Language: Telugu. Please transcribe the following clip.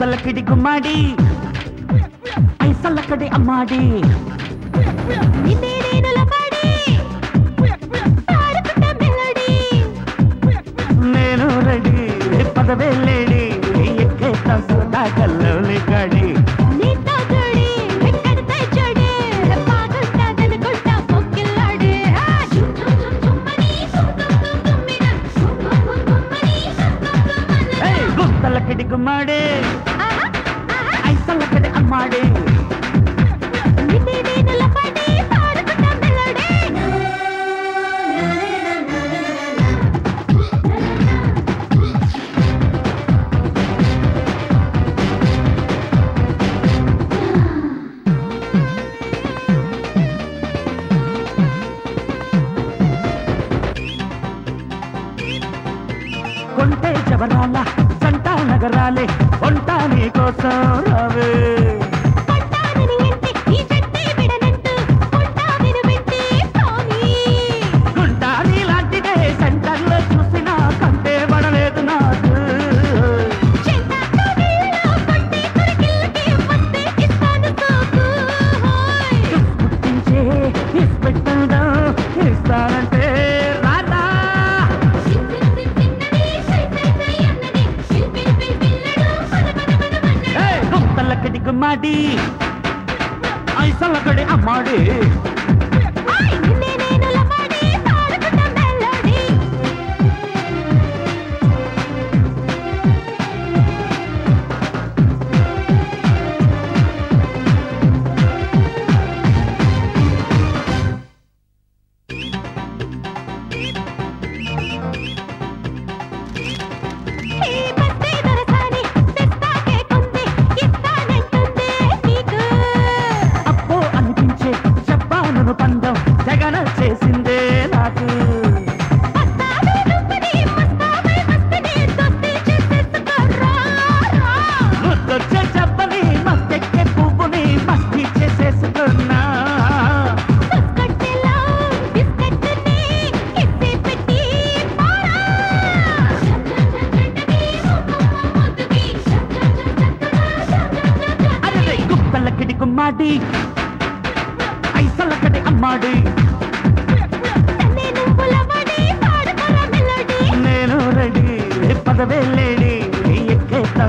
గుంతలకిడి గుమ్మాడి పైసలకడి అమ్మాడి నేను రెడీ పదవే లేడి ఎక్కేస్తా సోదా కల్లోని కాడి గుంతలకిడి గుమ్మాడి ఐసలకడి అమ్మాడి కొంటే జవరాల సంట నగరాలే కొంటా నీ కోసం రావే గుంటా నీలాంటిదే సెంటర్లో చూసినా కంటే పడలేదు నాకు గుర్తించే ఇస్పెట్టండా ఇస్తానంటే రాదా గుంతలకడి గుమ్మాడి ఐసలకడి అమ్మాడి అప్పో అనిపించే చెప్పాను పందం జగన చేసిందే నాకు ముద్దొచ్చే చెప్పని మత్తెక్కే పువ్వుని మస్తి చేసేసుకున్నా అరే గుప్పలకిడి గుమ్మాడి ఐసలకడి అమ్మాడి నేను రెడీ పదవే లేడి ఎక్కేస్తా